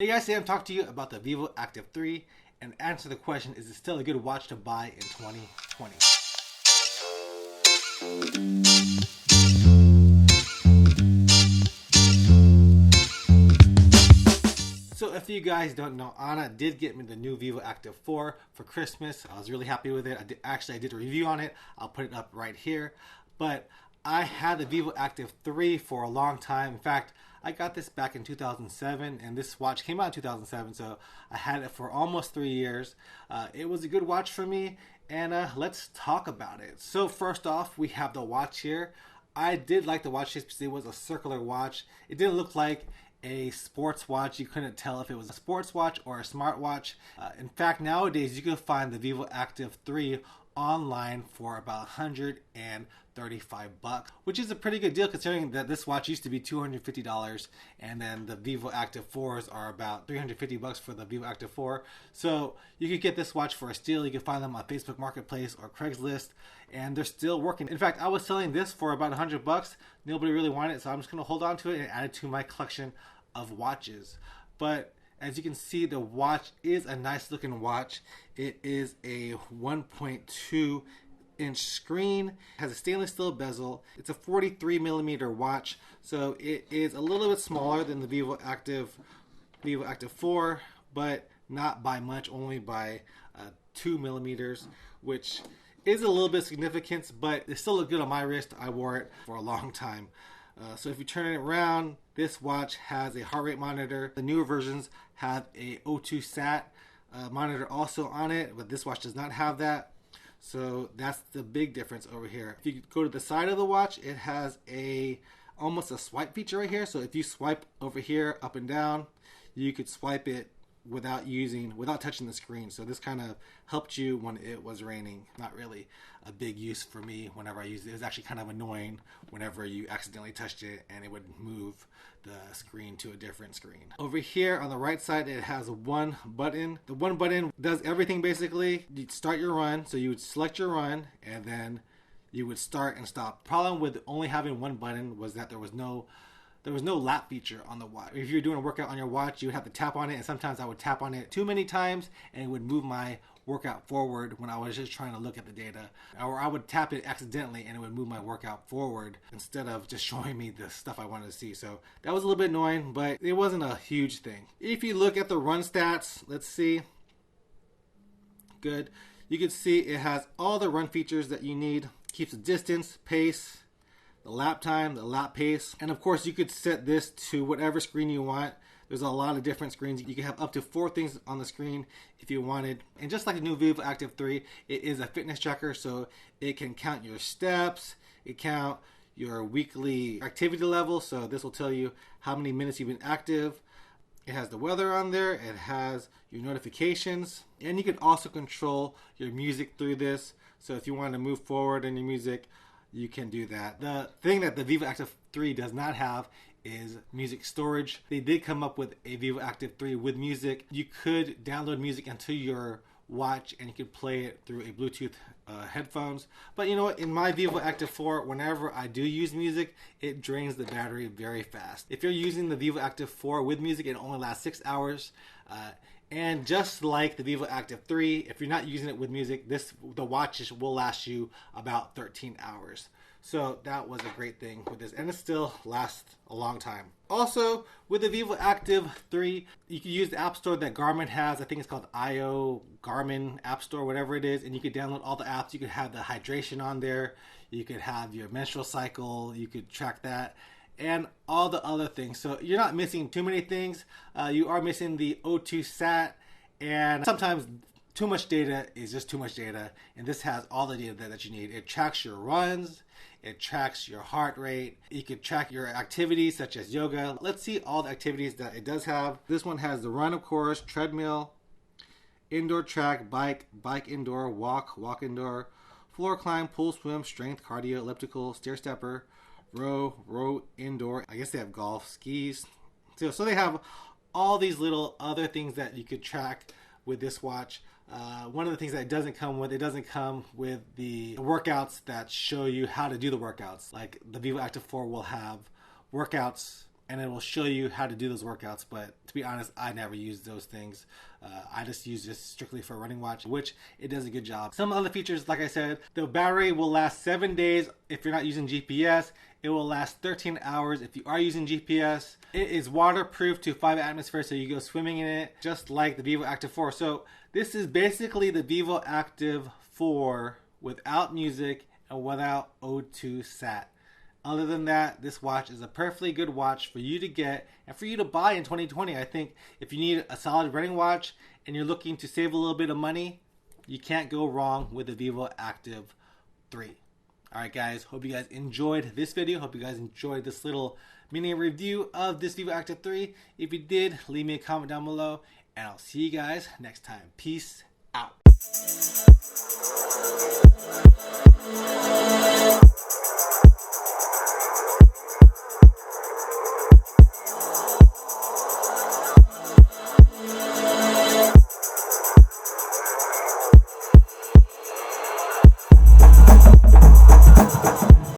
Hey guys, today I'm talking to you about the Vivoactive 3 and answer the question, is it still a good watch to buy in 2020? So if you guys don't know, Anna did get me the new Vivoactive 4 for Christmas. I was really happy with it. I did a review on it. I'll put it up right here. But I had the Vivoactive 3 for a long time. In fact, I got this back in 2007, and this watch came out in 2007, so I had it for almost 3 years. It was a good watch for me, and let's talk about it. So first off, we have the watch here. I did like the watch because it was a circular watch. It didn't look like a sports watch. You couldn't tell if it was a sports watch or a smartwatch. In fact, nowadays you can find the Vivoactive 3 online for about 135 bucks, which is a pretty good deal considering that this watch used to be $250, and then the Vivoactive 4s are about 350 bucks for the Vivoactive 4. So you could get this watch for a steal. You can find them on Facebook Marketplace or Craigslist, and they're still working. In fact, I was selling this for about 100 bucks. Nobody really wanted it, so I'm just going to hold on to it and add it to my collection of watches. But as you can see, the watch is a nice looking watch. It is a 1.2 inch screen, has a stainless steel bezel. It's a 43 millimeter watch, so it is a little bit smaller than the Vivoactive 4, but not by much, only by 2 millimeters, which is a little bit significant, but it still looked good on my wrist. I wore it for a long time. So if you turn it around, this watch has a heart rate monitor. The newer versions have a O2 sat monitor also on it, but this watch does not have that. So that's the big difference over here. If you go to the side of the watch, it has almost a swipe feature right here. So if you swipe over here up and down, you could swipe it without touching the screen. So this kind of helped you when it was raining. Not really a big use for me whenever I used it. It was actually kind of annoying whenever you accidentally touched it and it would move the screen to a different screen. Over here on the right side, it has one button. The one button does everything basically. You'd start your run, so you would select your run and then you would start and stop. Problem with only having one button was that there was no lap feature on the watch. If you're doing a workout on your watch, you would have to tap on it, and sometimes I would tap on it too many times and it would move my workout forward when I was just trying to look at the data. Or I would tap it accidentally and it would move my workout forward instead of just showing me the stuff I wanted to see. So that was a little bit annoying, but it wasn't a huge thing. If you look at the run stats, let's see. Good. You can see it has all the run features that you need. Keeps the distance, pace, the lap time, the lap pace, and of course you could set this to whatever screen you want. There's a lot of different screens. You can have up to 4 things on the screen if you wanted. And just like the new Vivoactive 3, it is a fitness tracker, so it can count your steps, it count your weekly activity level, so this will tell you how many minutes you've been active. It has the weather on there, it has your notifications, and you can also control your music through this. So if you want to move forward in your music, you can do that. The thing that the Vivoactive 3 does not have is music storage. They did come up with a Vivoactive 3 with music. You could download music into your watch and you could play it through a Bluetooth headphones. But you know what? In my Vivoactive 4, whenever I do use music, it drains the battery very fast. If you're using the Vivoactive 4 with music, it only lasts 6 hours. And just like the Vivoactive 3, if you're not using it with music, the watch will last you about 13 hours. So that was a great thing with this, and it still lasts a long time. Also, with the Vivoactive 3, you can use the app store that Garmin has. I think it's called Garmin App Store, whatever it is, and you could download all the apps. You could have the hydration on there. You could have your menstrual cycle. You could track that. And all the other things. So you're not missing too many things. You are missing the O2 sat, and sometimes too much data is just too much data, and this has all the data that you need. It tracks your runs, it tracks your heart rate, you can track your activities such as yoga. Let's see all the activities that it does have. This one has the run, of course, treadmill, indoor track, bike indoor, walk indoor, floor climb, pool swim, strength, cardio, elliptical, stair stepper, row indoor. I guess they have golf, skis. So they have all these little other things that you could track with this watch. One of the things that it doesn't come with the workouts that show you how to do the workouts. Like the Vivoactive 4 will have workouts and it will show you how to do those workouts. But to be honest, I never use those things. I just use this strictly for a running watch, which it does a good job. Some other features, like I said, the battery will last 7 days if you're not using GPS. It will last 13 hours if you are using GPS. It is waterproof to 5 atmospheres, so you go swimming in it, just like the Vivoactive 4. So this is basically the Vivoactive 4 without music and without O2 sat. Other than that, this watch is a perfectly good watch for you to get and for you to buy in 2020. I think if you need a solid running watch and you're looking to save a little bit of money, you can't go wrong with the Vivoactive 3. Alright guys, hope you guys enjoyed this video. Hope you guys enjoyed this little mini review of this Vivoactive 3. If you did, leave me a comment down below, and I'll see you guys next time. Peace out.